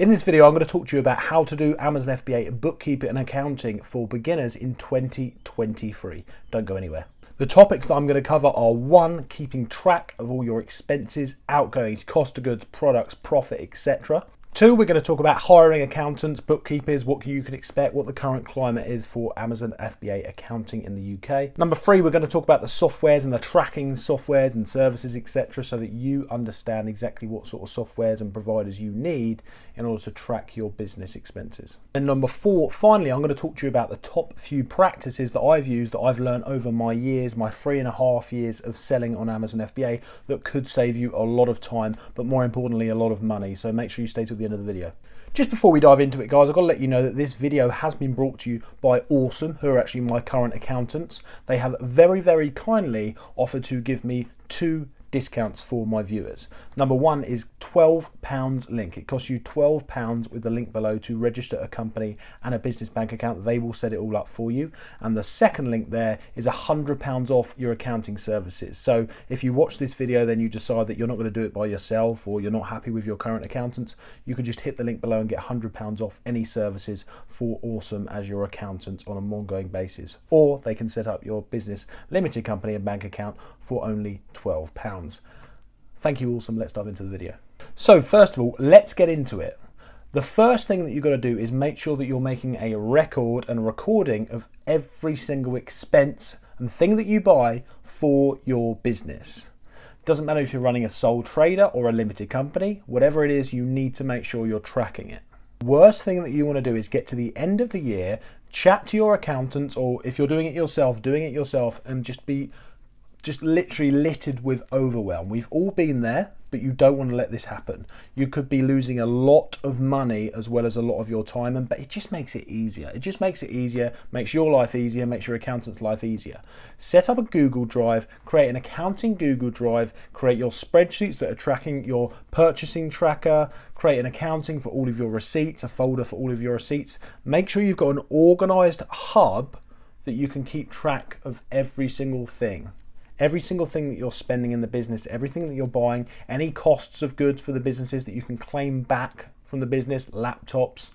In this video, I'm going to talk to you about how to do Amazon FBA bookkeeping and accounting for beginners in 2023. Don't go anywhere. The topics that I'm going to cover are 1, keeping track of all your expenses, outgoings, cost of goods, products, profit, etc. 2, we're going to talk about hiring accountants, bookkeepers, what you can expect, what the current climate is for Amazon FBA accounting in the UK. Number 3, we're going to talk about the softwares and the tracking softwares and services, etc., so that you understand exactly what sort of softwares and providers you need in order to track your business expenses. And number 4, finally, I'm going to talk to you about the top few practices that I've used, that I've learned over my years, my 3.5 years of selling on Amazon FBA, that could save you a lot of time, but more importantly, a lot of money. So make sure you stay till the end of the video. Just before we dive into it, guys, I've got to let you know that this video has been brought to you by Awesome, who are actually my current accountants. They have very, very kindly offered to give me 2 discounts for my viewers. Number 1 is £12 link. It costs you £12 with the link below to register a company and a business bank account. They will set it all up for you. And the second link there is £100 off your accounting services. So if you watch this video, then you decide that you're not going to do it by yourself, or you're not happy with your current accountants, you can just hit the link below and get £100 off any services for Awesome as your accountant on an ongoing basis. Or they can set up your business limited company and bank account for only £12. Thank you, Awesome. Let's dive into the video. So first of all, let's get into it. The first thing that you've got to do is make sure that you're making a record and a recording of every single expense and thing that you buy for your business. Doesn't matter if you're running a sole trader or a limited company, whatever it is, you need to make sure you're tracking it. Worst thing that you want to do is get to the end of the year, chat to your accountants, or if you're doing it yourself, and just literally littered with overwhelm. We've all been there, but you don't want to let this happen. You could be losing a lot of money as well as a lot of your time, but it just makes it easier. It just makes it easier, makes your life easier, makes your accountant's life easier. Set up a Google Drive, create an accounting Google Drive, create your spreadsheets that are tracking your purchasing tracker, create an accounting for all of your receipts, a folder for all of your receipts. Make sure you've got an organized hub that you can keep track of every single thing. Every single thing that you're spending in the business, everything that you're buying, any costs of goods for the businesses that you can claim back from the business, laptops,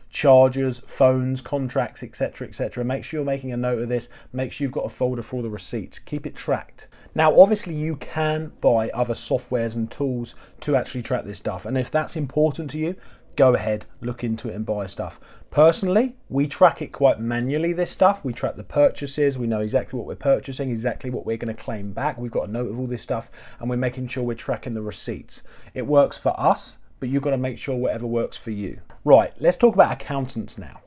chargers, phones, contracts, etc., etc. Make sure you're making a note of this. Make sure you've got a folder for all the receipts. Keep it tracked. Now, obviously, you can buy other softwares and tools to actually track this stuff. And if that's important to you, go ahead, look into it and buy stuff. Personally, we track it quite manually, this stuff. We track the purchases, we know exactly what we're purchasing, exactly what we're going to claim back. We've got a note of all this stuff, and we're making sure we're tracking the receipts. It works for us, but you've got to make sure whatever works for you. Right, let's talk about accountants now.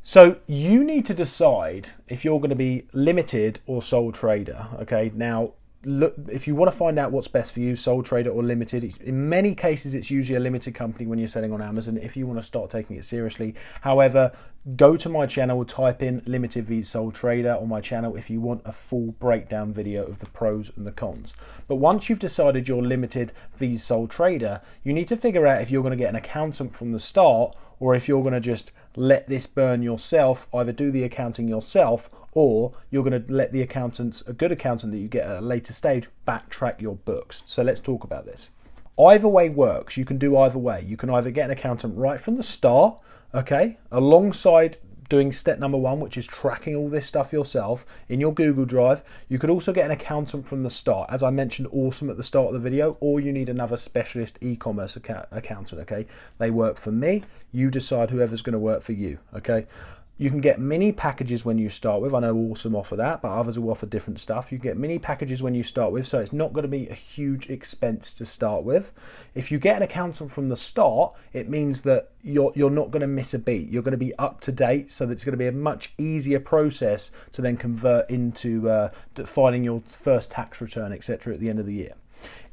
So you need to decide if you're going to be limited or sole trader, okay? Now, look, if you want to find out what's best for you, sole trader or limited, in many cases it's usually a limited company when you're selling on Amazon if you want to start taking it seriously. However, go to my channel, type in limited v sole trader on my channel if you want a full breakdown video of the pros and the cons. But once you've decided you're limited v sole trader, you need to figure out if you're going to get an accountant from the start, or if you're going to just let this burn yourself, either do the accounting yourself, or you're going to let the accountants, a good accountant that you get at a later stage, backtrack your books. So let's talk about this. Either way works. You can do either way. You can either get an accountant right from the start, okay, alongside doing step number 1, which is tracking all this stuff yourself in your Google Drive. You could also get an accountant from the start, as I mentioned, Awesome at the start of the video, or you need another specialist e-commerce accountant, okay? They work for me. You decide whoever's going to work for you, okay? You can get mini packages when you start with. I know Awesome offer that, but others will offer different stuff. You get mini packages when you start with, so it's not going to be a huge expense to start with. If you get an accountant from the start, it means that you're not going to miss a beat. You're going to be up to date, so that it's going to be a much easier process to then convert into filing your first tax return, etc. at the end of the year.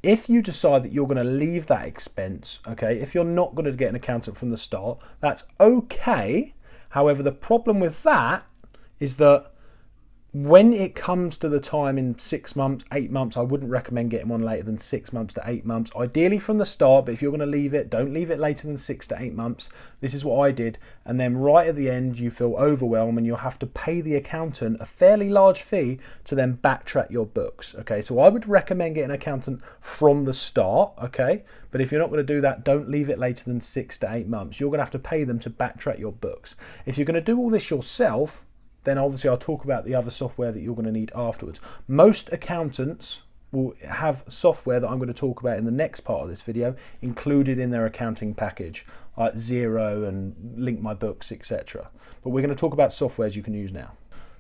If you decide that you're going to leave that expense, okay, if you're not going to get an accountant from the start, that's okay. However, the problem with that is that When it comes to the time in 6 months, 8 months, I wouldn't recommend getting one later than 6 months to 8 months. Ideally from the start, but if you're going to leave it, don't leave it later than 6 to 8 months. This is what I did. And then right at the end, you feel overwhelmed and you'll have to pay the accountant a fairly large fee to then backtrack your books. Okay, so I would recommend getting an accountant from the start. Okay, but if you're not going to do that, don't leave it later than 6 to 8 months. You're going to have to pay them to backtrack your books. If you're going to do all this yourself, then obviously I'll talk about the other software that you're going to need afterwards. Most accountants will have software that I'm going to talk about in the next part of this video included in their accounting package, like Xero and Link My Books, etc. But we're going to talk about softwares you can use now.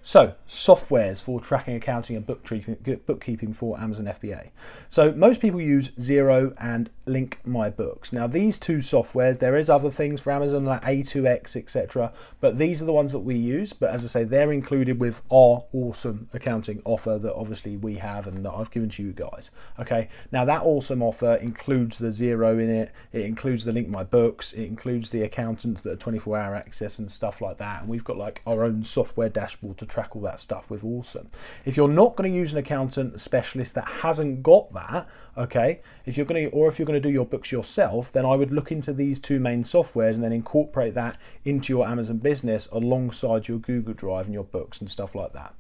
So, softwares for tracking accounting and bookkeeping for Amazon FBA. So, most people use Xero and Link My Books. Now, these two softwares, there is other things for Amazon like A2X, etc. But these are the ones that we use. But as I say, they're included with our awesome accounting offer that obviously we have and that I've given to you guys. Okay, now that awesome offer includes the Xero in it. It includes the Link My Books. It includes the accountants that are 24-hour access and stuff like that. And we've got like our own software dashboard to track all that stuff with awesome. If you're not going to use an accountant specialist that hasn't got that, okay, if you're going to do your books yourself, then I would look into these two main softwares and then incorporate that into your Amazon business alongside your Google Drive and your books and stuff like that.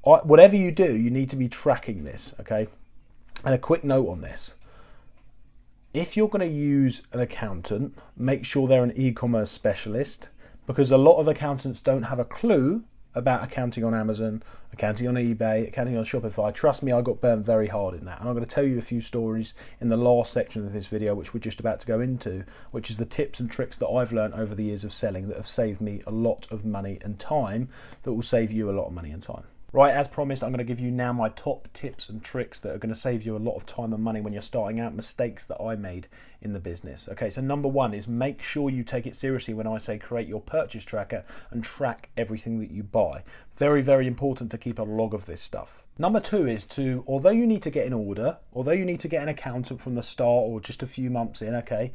Whatever you do, you need to be tracking this, okay? And a quick note on this. If you're going to use an accountant, make sure they're an e-commerce specialist, because a lot of accountants don't have a clue about accounting on Amazon, accounting on eBay, accounting on Shopify. Trust me, I got burnt very hard in that. And I'm going to tell you a few stories in the last section of this video, which we're just about to go into, which is the tips and tricks that I've learned over the years of selling that have saved me a lot of money and time, that will save you a lot of money and time. Right, as promised, I'm going to give you now my top tips and tricks that are going to save you a lot of time and money when you're starting out, mistakes that I made in the business. Okay, so number one is make sure you take it seriously when I say create your purchase tracker and track everything that you buy. Very, very important to keep a log of this stuff. Number two is to, although you need to get in order, although you need to get an accountant from the start or just a few months in, okay,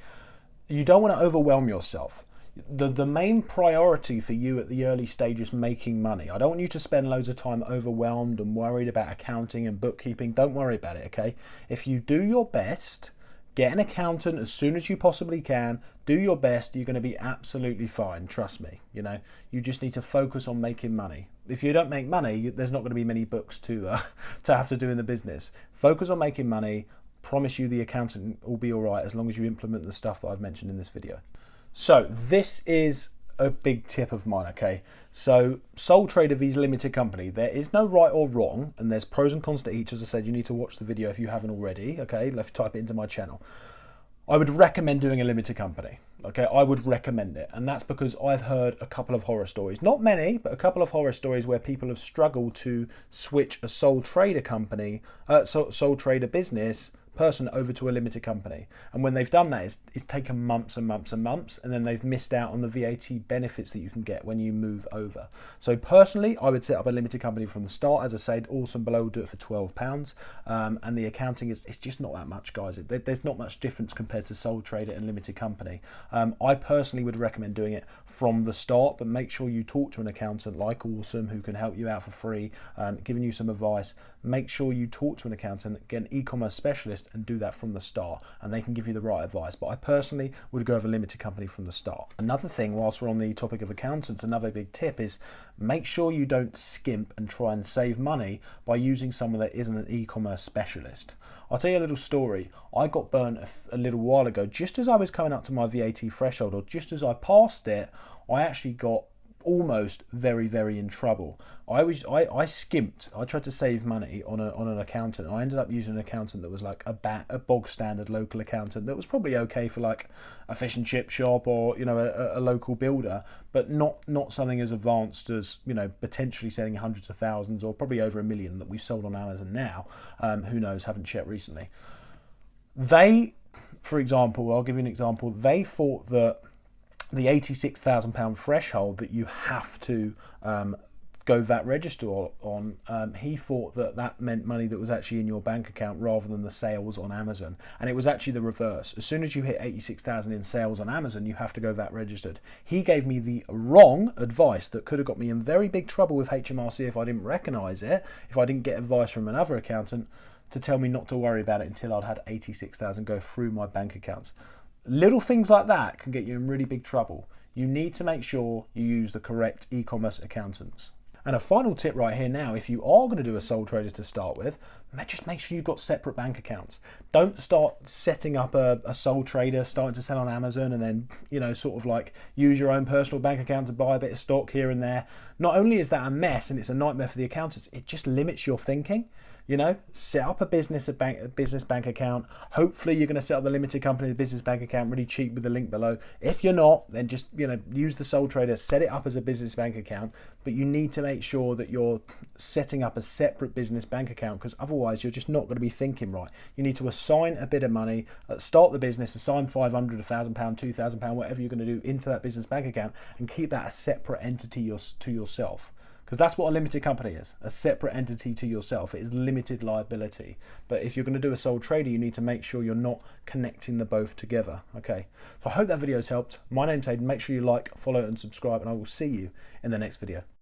you don't want to overwhelm yourself. The main priority for you at the early stage is making money. I don't want you to spend loads of time overwhelmed and worried about accounting and bookkeeping. Don't worry about it, okay? If you do your best, get an accountant as soon as you possibly can, do your best, you're going to be absolutely fine, trust me. You know, you just need to focus on making money. If you don't make money, there's not going to be many books to have to do in the business. Focus on making money. Promise you the accountant will be all right as long as you implement the stuff that I've mentioned in this video. So this is a big tip of mine, okay? So sole trader visa limited company, there is no right or wrong, and there's pros and cons to each. As I said, you need to watch the video if you haven't already, okay? Let's type it into my channel. I would recommend doing a limited company, okay? I would recommend it, and that's because I've heard a couple of horror stories, not many, but a couple of horror stories where people have struggled to switch a sole trader company, sole trader business person over to a limited company, and when they've done that, it's taken months and months and months, and then they've missed out on the VAT benefits that you can get when you move over. So personally, I would set up a limited company from the start. As I said, Awesome Below will do it for £12, and the accounting is, it's just not that much, guys. There's not much difference compared to sole trader and limited company. I personally would recommend doing it from the start, but make sure you talk to an accountant like Awesome, who can help you out for free, giving you some advice. Make sure you talk to an accountant, get an e-commerce specialist, and do that from the start, and they can give you the right advice. But I personally would go with a limited company from the start. Another thing, whilst we're on the topic of accountants, another big tip is make sure you don't skimp and try and save money by using someone that isn't an e-commerce specialist. I'll tell you a little story. I got burnt a little while ago. Just as I was coming up to my VAT threshold, or just as I passed it, I actually got almost very in trouble. I skimped. I tried to save money on an accountant. I ended up using an accountant that was like a bog standard local accountant that was probably okay for like a fish and chip shop, or, you know, a local builder, but not something as advanced as, you know, potentially selling hundreds of thousands or probably over 1 million that we've sold on Amazon now. Who knows? Haven't checked recently. They, for example, I'll give you an example. They thought that the £86,000 threshold that you have to go VAT register on, he thought that meant money that was actually in your bank account rather than the sales on Amazon. And it was actually the reverse. As soon as you hit 86,000 in sales on Amazon, you have to go VAT registered. He gave me the wrong advice that could have got me in very big trouble with HMRC if I didn't recognize it, if I didn't get advice from another accountant to tell me not to worry about it until I'd had 86,000 go through my bank accounts. Little things like that can get you in really big trouble. You need to make sure you use the correct e-commerce accountants. And a final tip right here now, if you are going to do a sole trader to start with, just make sure you've got separate bank accounts. Don't start setting up a sole trader, starting to sell on Amazon, and then, you know, sort of like use your own personal bank account to buy a bit of stock here and there. Not only is that a mess and it's a nightmare for the accountants, it just limits your thinking. You know, set up a business bank account. Hopefully you're going to set up the limited company, the business bank account really cheap with the link below. If you're not, then just, you know, use the sole trader, set it up as a business bank account, but you need to make sure that you're setting up a separate business bank account, because otherwise you're just not going to be thinking right. You need to assign a bit of money, start the business, assign 500, £1,000, £2,000, whatever you're going to do into that business bank account, and keep that a separate entity to yourself. Because that's what a limited company is, a separate entity to yourself. It is limited liability. But if you're going to do a sole trader, you need to make sure you're not connecting the both together. Okay, so I hope that video's helped. My name's Hayden. Make sure you like, follow, and subscribe, and I will see you in the next video.